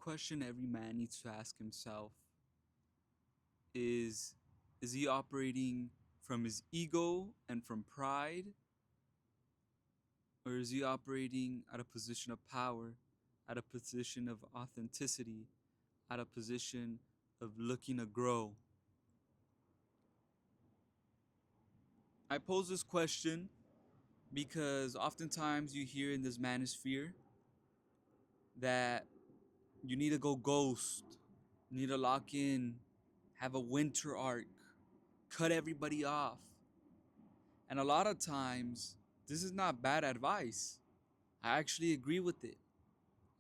question every man needs to ask himself is is he operating from his ego and from pride, or is he operating at a position of power, at a position of authenticity, at a position of looking to grow? I pose this question because oftentimes you hear in this manosphere that you need to go ghost, you need to lock in, have a winter arc, cut everybody off. And a lot of times, this is not bad advice. I actually agree with it.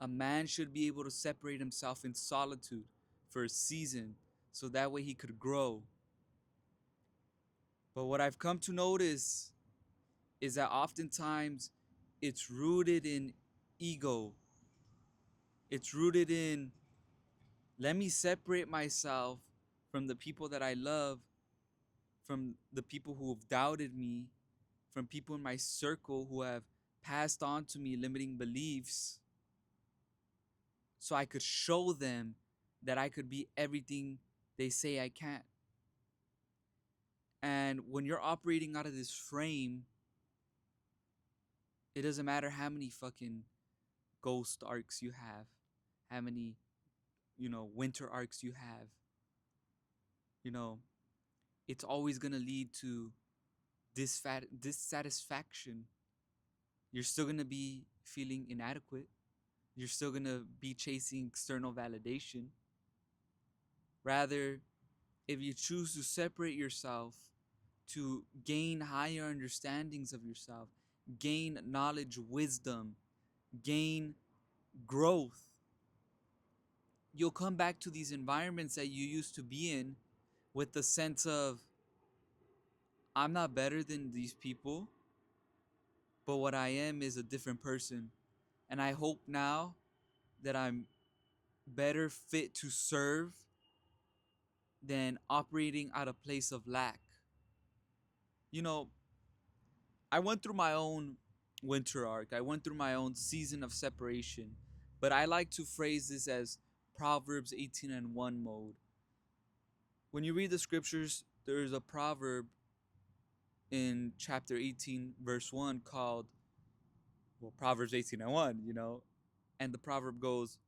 A man should be able to separate himself in solitude for a season so that way he could grow. But what I've come to notice is that oftentimes it's rooted in ego. It's rooted in, let me separate myself from the people that I love, from the people who have doubted me, from people in my circle who have passed on to me limiting beliefs, so I could show them that I could be everything they say I can't. And when you're operating out of this frame, it doesn't matter how many fucking ghost arcs you have, how many, winter arcs you have, you know, it's always gonna lead to dissatisfaction. You're still gonna be feeling inadequate. You're still gonna be chasing external validation. Rather, if you choose to separate yourself to gain higher understandings of yourself, gain knowledge, wisdom, gain growth, you'll come back to these environments that you used to be in with the sense of, I'm not better than these people, but what I am is a different person. And I hope now that I'm better fit to serve than operating out of place of lack. You know, I went through my own winter arc. I went through my own season of separation. But I like to phrase this as Proverbs 18 and 1 mode. When you read the scriptures, there is a proverb in chapter 18, verse 1 called, well, Proverbs 18 and 1, and the proverb goes,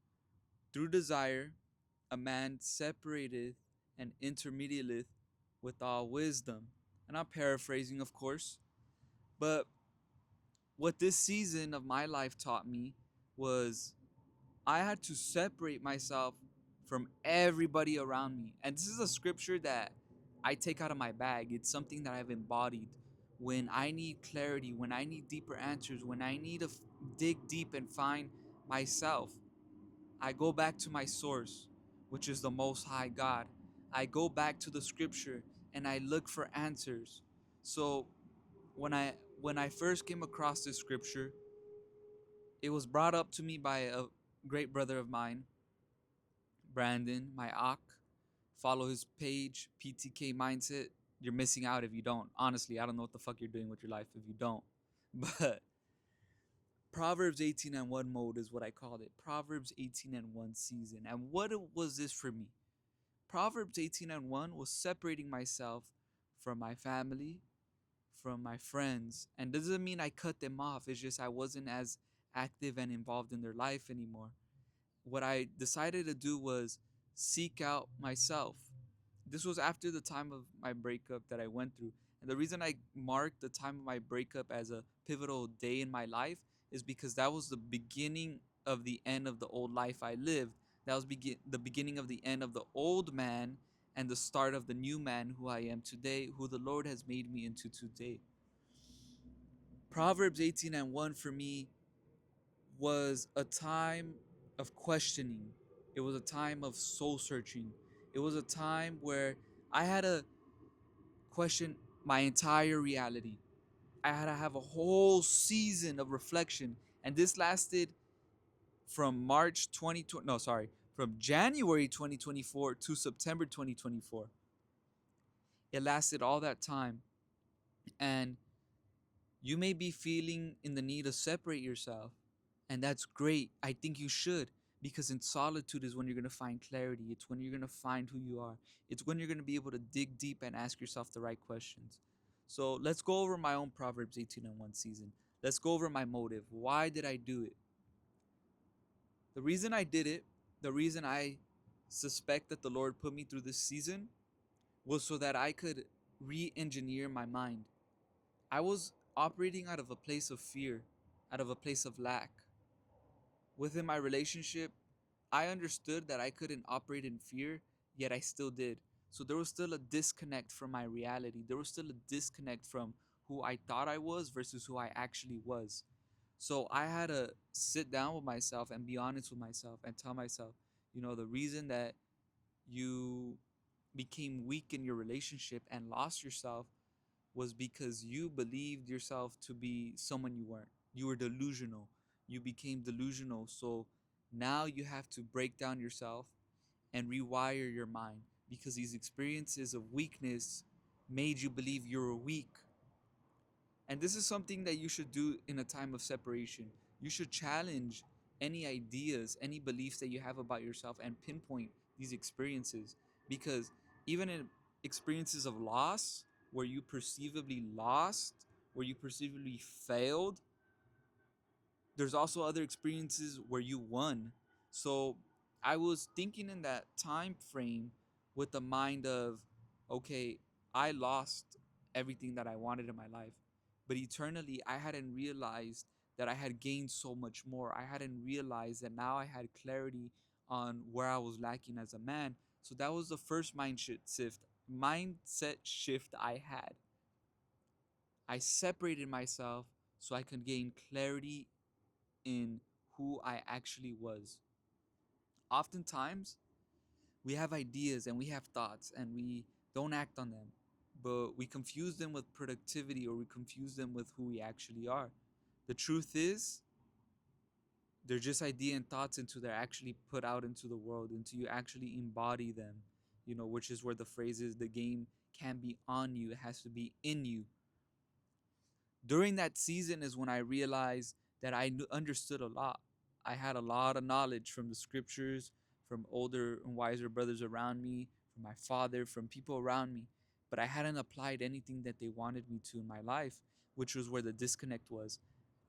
through desire, a man separateth and intermediateth with all wisdom. And I'm paraphrasing, of course, but what this season of my life taught me was I had to separate myself from everybody around me. And this is a scripture that I take out of my bag. It's something that I've embodied. When I need clarity, when I need deeper answers, when I need to dig deep and find myself, I go back to my source, which is the Most High God. I go back to the scripture and I look for answers. So when I first came across this scripture, it was brought up to me by a great brother of mine, Brandon, my Ak. Follow his page, PTK Mindset. You're missing out if you don't. Honestly, I don't know what the fuck you're doing with your life if you don't. But Proverbs 18 and 1 mode is what I called it. Proverbs 18 and 1 season. And what was this for me? Proverbs 18 and 1 was separating myself from my family, from my friends. And doesn't mean I cut them off. It's just I wasn't as active and involved in their life anymore. What I decided to do was seek out myself. This was after the time of my breakup that I went through. And the reason I marked the time of my breakup as a pivotal day in my life is because that was the beginning of the end of the old life I lived. That was the beginning of the end of the old man and the start of the new man who I am today, who the Lord has made me into today. Proverbs 18 and 1 for me was a time of questioning. It was a time of soul searching. It was a time where I had to question my entire reality. I had to have a whole season of reflection. And this lasted from March 2020, no, sorry, from January 2024 to September 2024. It lasted all that time. And you may be feeling in the need to separate yourself. And that's great. I think you should. Because in solitude is when you're going to find clarity. It's when you're going to find who you are. It's when you're going to be able to dig deep and ask yourself the right questions. So let's go over my own Proverbs 18 and 1 season. Let's go over my motive. Why did I do it? The reason I did it, the reason I suspect that the Lord put me through this season was so that I could re engineer my mind. I was operating out of a place of fear, out of a place of lack. Within my relationship, I understood that I couldn't operate in fear, yet I still did. So there was still a disconnect from my reality. There was still a disconnect from who I thought I was versus who I actually was. So I had to sit down with myself and be honest with myself and tell myself, the reason that you became weak in your relationship and lost yourself was because you believed yourself to be someone you weren't. You were delusional. You became delusional. So now you have to break down yourself and rewire your mind because these experiences of weakness made you believe you were weak. And this is something that you should do in a time of separation. You should challenge any ideas, any beliefs that you have about yourself and pinpoint these experiences. Because even in experiences of loss, where you perceivably lost, where you perceivably failed, there's also other experiences where you won. So I was thinking in that time frame with the mind of, okay, I lost everything that I wanted in my life, but eternally I hadn't realized that I had gained so much more. I hadn't realized that now I had clarity on where I was lacking as a man. So that was the first mindset shift I had. I separated myself so I could gain clarity in who I actually was. Oftentimes, we have ideas and we have thoughts and we don't act on them, but we confuse them with productivity or we confuse them with who we actually are. The truth is, they're just idea and thoughts until they're actually put out into the world, until you actually embody them, which is where the phrase is the game can't be on you, it has to be in you. During that season is when I realized that I understood a lot. I had a lot of knowledge from the scriptures, from older and wiser brothers around me, from my father, from people around me. But I hadn't applied anything that they wanted me to in my life, which was where the disconnect was.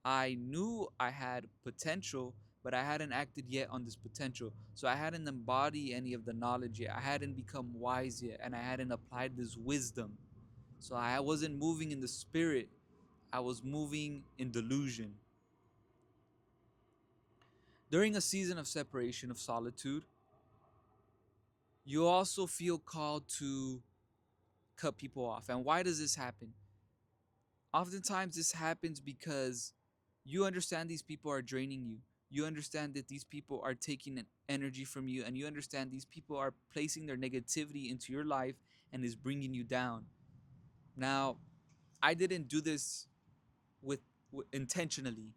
I knew I had potential, but I hadn't acted yet on this potential. So I hadn't embodied any of the knowledge yet. I hadn't become wise yet, and I hadn't applied this wisdom. So I wasn't moving in the spirit, I was moving in delusion. During a season of separation, of solitude, you also feel called to cut people off. And why does this happen? Oftentimes, this happens because you understand these people are draining you. You understand that these people are taking energy from you, and you understand these people are placing their negativity into your life and is bringing you down. Now, I didn't do this with intentionally.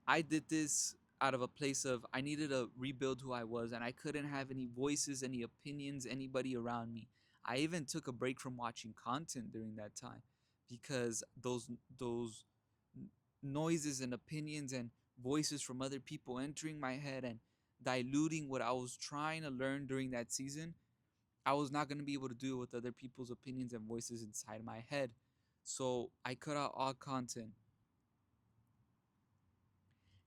I did this out of a place of I needed to rebuild who I was, and I couldn't have any voices, any opinions, anybody around me. I even took a break from watching content during that time because those noises and opinions and voices from other people entering my head and diluting what I was trying to learn during that season, I was not going to be able to do it with other people's opinions and voices inside my head. So I cut out all content.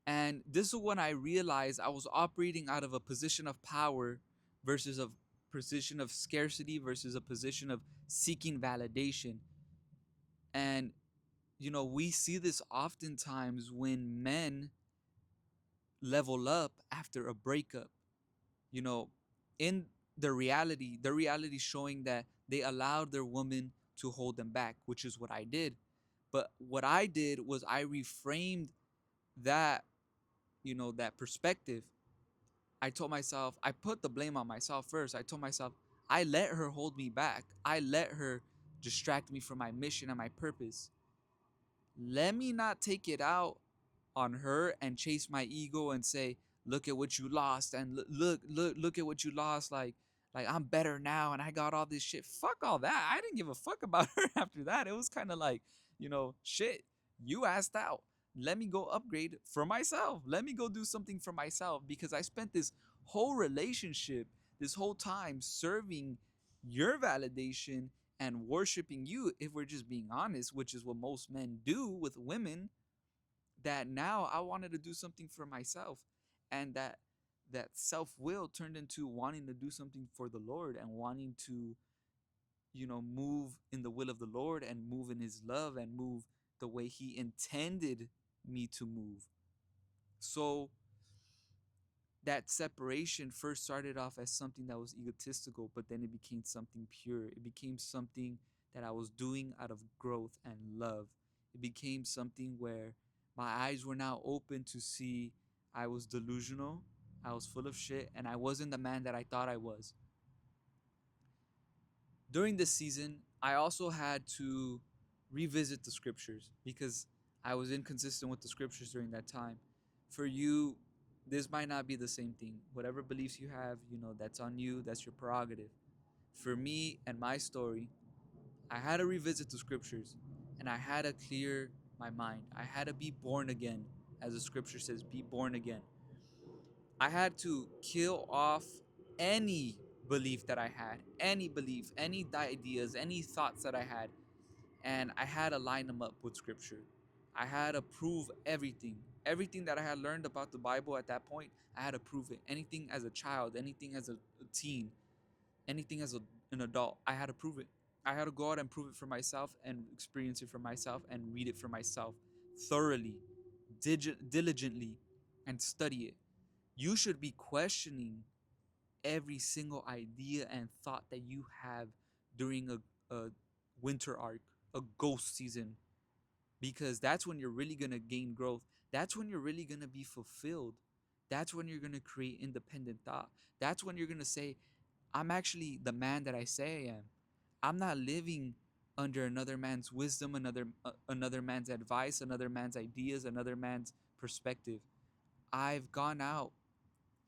And this is when I realized I was operating out of a position of power versus a position of scarcity versus a position of seeking validation. And, we see this oftentimes when men level up after a breakup. You know, in the reality showing that they allowed their woman to hold them back, which is what I did. But what I did was I reframed that, that perspective. I told myself, I put the blame on myself first. I told myself, I let her hold me back. I let her distract me from my mission and my purpose. Let me not take it out on her and chase my ego and say, look at what you lost and look at what you lost. Like I'm better now and I got all this shit. Fuck all that. I didn't give a fuck about her after that. It was kind of like, shit, you asked out. let me go upgrade for myself. Let me go do something for myself, because I spent this whole relationship, this whole time serving your validation and worshiping you, if we're just being honest, which is what most men do with women, that now I wanted to do something for myself. And that self-will turned into wanting to do something for the Lord, and wanting to, move in the will of the Lord, and move in his love, and move the way he intended me to move. So that separation first started off as something that was egotistical, but then it became something pure. It became something that I was doing out of growth and love. It became something where my eyes were now open to see I was delusional, I was full of shit, and I wasn't the man that I thought I was. During this season, I also had to revisit the scriptures, because I was inconsistent with the scriptures during that time. For you, this might not be the same thing. Whatever beliefs you have, that's on you, that's your prerogative. For me and my story, I had to revisit the scriptures, and I had to clear my mind. I had to be born again, as the scripture says, be born again. I had to kill off any belief that I had, any belief, any ideas, any thoughts that I had, and I had to line them up with scripture. I had to prove everything. Everything that I had learned about the Bible at that point, I had to prove it. Anything as a child, anything as a teen, anything as an adult, I had to prove it. I had to go out and prove it for myself, and experience it for myself, and read it for myself thoroughly, diligently, and study it. You should be questioning every single idea and thought that you have during a winter arc, a ghost season, because that's when you're really going to gain growth. That's when you're really going to be fulfilled. That's when you're going to create independent thought. That's when you're going to say, I'm actually the man that I say I am. I'm not living under another man's wisdom, another man's advice, another man's ideas, another man's perspective. I've gone out,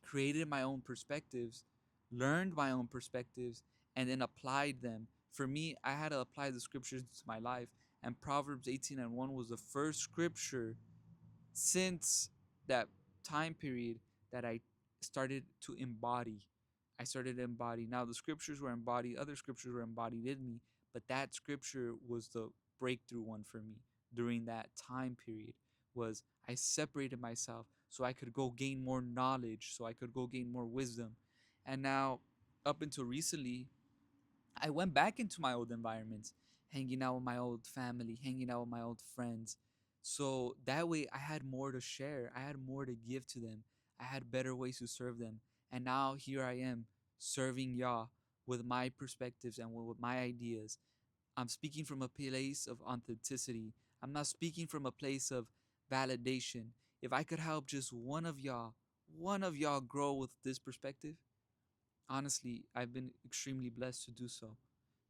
created my own perspectives, learned my own perspectives, and then applied them. For me, I had to apply the scriptures to my life, and Proverbs 18 and 1 was the first scripture since that time period that I started to embody. I started to embody. Now, the scriptures were embodied, other scriptures were embodied in me, but that scripture was the breakthrough one for me during that time period. Was I separated myself so I could go gain more knowledge, so I could go gain more wisdom. And now, up until recently, I went back into my old environments, hanging out with my old family, hanging out with my old friends. So that way I had more to share. I had more to give to them. I had better ways to serve them. And now here I am serving Yah with my perspectives and with my ideas. I'm speaking from a place of authenticity. I'm not speaking from a place of validation. If I could help just one of y'all grow with this perspective, honestly, I've been extremely blessed to do so,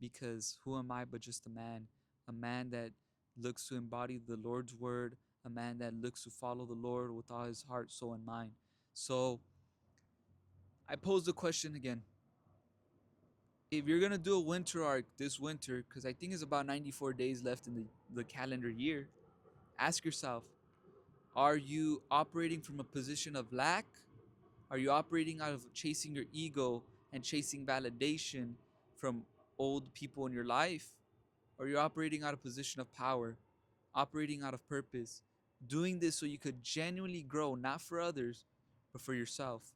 because who am I but just a man that looks to embody the Lord's word, a man that looks to follow the Lord with all his heart, soul, and mind. So I pose the question again. If you're going to do a winter arc this winter, because I think it's about 94 days left in the calendar year, ask yourself, are you operating from a position of lack? Are you operating out of chasing your ego and chasing validation from old people in your life? Or you're operating out of a position of power, operating out of purpose, doing this so you could genuinely grow, not for others, but for yourself?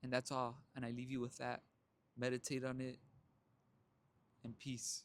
And that's all. And I leave you with that. Meditate on it, and peace.